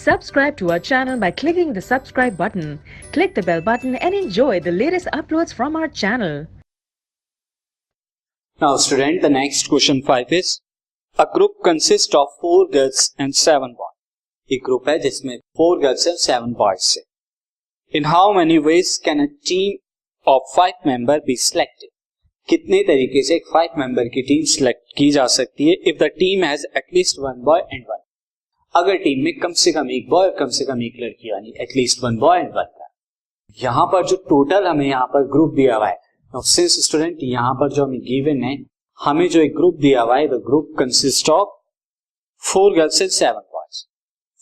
Subscribe to our channel by clicking the subscribe button. Click the bell button and enjoy the latest uploads from our channel. Now student, the next question 5 is a group consists of 4 girls and 7 boys. एक group है जिसमें 4 girls और 7 boys है. In how many ways can a team of 5 member be selected? कितने तरीके से एक 5 member की टीम सिलेक्ट की जा सकती है if the team has at least 1 boy and 1. अगर टीम में कम से कम एक बॉय और कम से कम एक लड़की, यानी एटलीस्ट 1 boy and 1 girl. यहाँ पर जो टोटल हमें यहाँ पर ग्रुप दिया हुआ है, सिंस स्टूडेंट यहाँ पर जो हमें गिवन है, हमें जो एक ग्रुप दिया हुआ है, the group consist of 4 girls and 7 boys.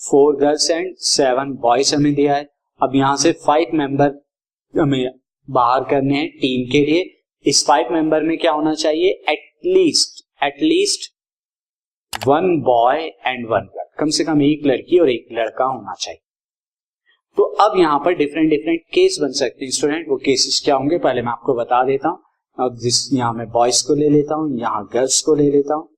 4 girls and 7 boys हमें दिया है. अब यहाँ से 5 मेंबर हमें बाहर करने हैं टीम के लिए. इस 5 मेंबर में क्या होना चाहिए? एटलीस्ट 1 बॉय एंड 1 गर्ल, कम से कम एक लड़की और एक लड़का होना चाहिए. तो अब यहाँ पर डिफरेंट केस बन सकते हैं स्टूडेंट. वो केसेस क्या होंगे पहले मैं आपको बता देता हूँ. अब यहाँ मैं बॉयज को ले लेता हूँ, यहाँ गर्ल्स को ले लेता हूँ.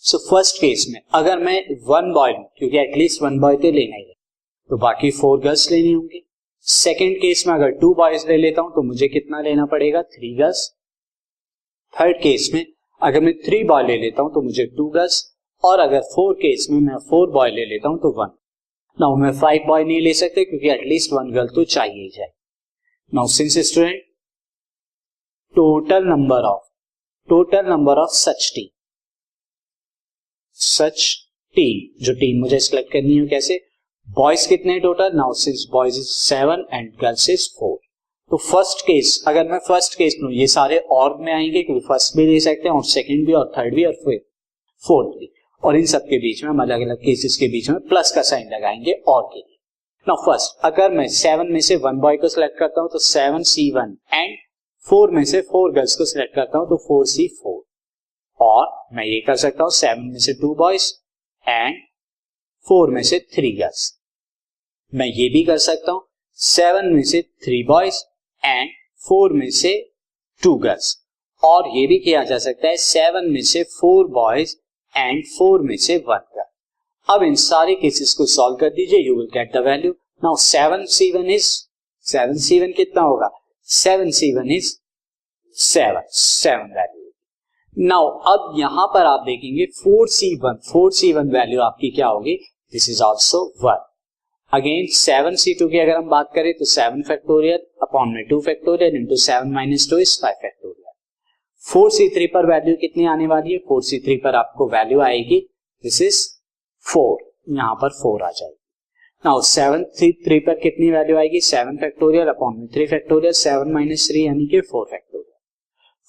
सो फर्स्ट केस में अगर मैं 1 बॉय लूं, क्योंकि एटलीस्ट 1 बॉय तो लेना ही है, तो बाकी 4 गर्ल्स लेनी होंगी. सेकेंड केस में अगर 2 बॉयज ले लेता हूं तो मुझे कितना लेना पड़ेगा? 3 गर्ल्स. थर्ड केस में अगर मैं 3 बॉय ले लेता हूं तो मुझे 2 गर्ल्स. और अगर 4 केस में मैं 4 बॉय ले लेता हूं तो 1. नाउ मैं 5 बॉय नहीं ले सकते क्योंकि एटलीस्ट 1 गर्ल तो चाहिए ही जाए. Now since student total number of such team जो टीम मुझे सिलेक्ट करनी है कैसे? बॉयज कितने total? Now since boys is 7 and girls is 4. तो फर्स्ट केस, अगर मैं फर्स्ट केस लूं, ये सारे और में आएंगे क्योंकि फर्स्ट भी ले सकते हैं और सेकंड भी और थर्ड भी और फोर्थ भी, और इन सब के बीच में हम अलग अलग केसेस के बीच में प्लस का साइन लगाएंगे और के लिए. नाउ फर्स्ट अगर मैं 7 में से 1 बॉय को सिलेक्ट करता हूं तो 7C1 एंड 4 में से 4 गर्ल्स को सिलेक्ट करता हूं तो 4C4. और मैं ये कर सकता हूं 7 में से 2 बॉयज एंड 4 में से 3 गर्ल्स. मैं ये भी कर सकता हूं 7 में से 3 बॉयज एंड 4 में से 2 गर्ल्स. और ये भी किया जा सकता है 7 में से 4 बॉयज एंड 4 में से 1 गर्ल. अब इन सारे केसेस को सॉल्व कर दीजिए, you will get the value. Now 7C1 कितना होगा? 7C1 is 7 value. नाउ अब यहां पर आप देखेंगे 4C1 वैल्यू आपकी क्या होगी? This is also 1. Again 7C2 की अगर हम बात करें तो 7 फैक्टोरियल अपॉन में 2 factorial into 7 minus 2 is 5 factorial. 4C3 पर वैल्यू कितनी आने वाली है? 4C3 पर आपको वैल्यू आएगी, दिस इज 4, यहां पर 4 आ जाएगी. नाउ 7C3 पर कितनी वैल्यू आएगी? 7 फैक्टोरियल अपॉन में 3 फैक्टोरियल, 7 माइनस 3 यानी कि 4 फैक्टोरियल.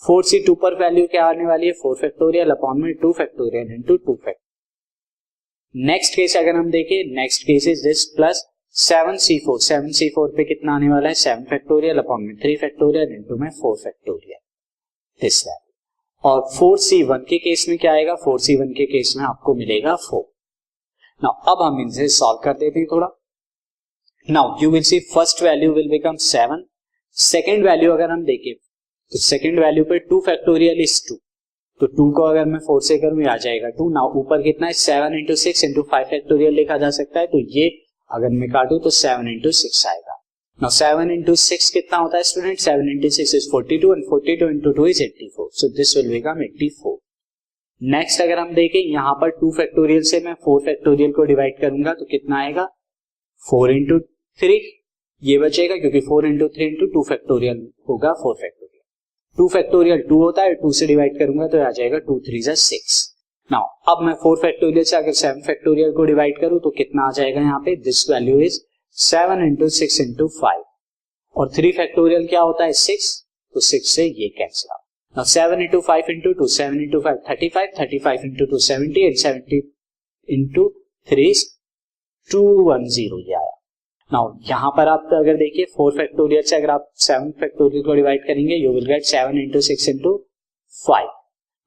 4C2 पर वैल्यू क्या आने वाली है? 4 फैक्टोरियल अपॉन में 2 factorial into 2 factorial. Next case अगर हम देखें, next case is this plus 7C4 पे कितना आने वाला है? 7 फैक्टोरियल अपॉन में 3 फैक्टोरियल इंटू में 4 फैक्टोरियल, दिस वैल्यू. और 4C1 के केस में क्या आएगा? 4C1 के केस में आपको मिलेगा 4. नाउ अब हम इनसे सॉल्व कर देते हैं थोड़ा. Now you will see first value will become 7. Second value अगर हम देखें तो सेकेंड वैल्यू पे 2 फैक्टोरियल इज 2, तो 2 को अगर मैं 4 से करूं आ जाएगा 2. नाउ ऊपर कितना है? 7 इंटू 6 इंटू 5 फैक्टोरियल लिखा जा सकता है, तो ये अगर मैं काटूं तो 7 इंटू 6 आएगा. नाउ 7 इंटू 6 कितना होता है student? 7 into 6 is 42 and 42 into 2 is 84, so this will become 84. Next अगर हम देखें यहाँ पर 2 फैक्टोरियल से मैं 4 फैक्टोरियल को डिवाइड करूंगा तो कितना आएगा? 4 इंटू 3 ये बचेगा क्योंकि 4 इंटू 3 इंटू 2 फैक्टोरियल होगा 4 फैक्टोरियल. 2 फैक्टोरियल 2 होता है, 2 से डिवाइड करूंगा तो आ जाएगा 2 3 जा 6. नाउ अब मैं 4 फैक्टोरियल से अगर 7 फैक्टोरियल को डिवाइड करूं तो कितना आ जाएगा यहाँ पे? This value is 7 into 6 into 5. और 3 फैक्टोरियल क्या होता है? 6, तो 6 से ये cancel out. Now 7 into 5 into 2, 7 into 5 35 into 2 70 and 70 into 3 210 ये आया. नाउ यहां पर आप अगर देखिए 4 फैक्टोरियल से अगर आप 7 फैक्टोरियल को डिवाइड करेंगे you will get 7 into 6 into 5.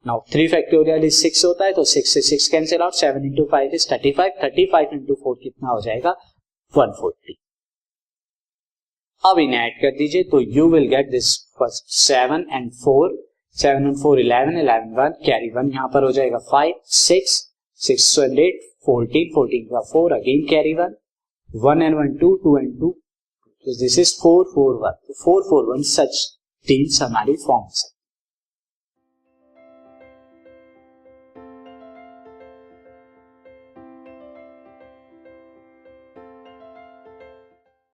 Now 3 factorial is 6 होता है, तो 6 से 6 cancel out. 7 into 5 is 35 into 4 कितना हो जाएगा? 140. अब इन्हें ऐड कर दीजिए तो you will get this first 7 and 4 11 1 carry 1 यहां पर हो जाएगा 5 6 6 and 8 14, 14 का 4, again carry 1, 1 and 1 2, 2 and 2, so this is 4 4 1, 4 4 1 such teams हमारी फॉर्म से.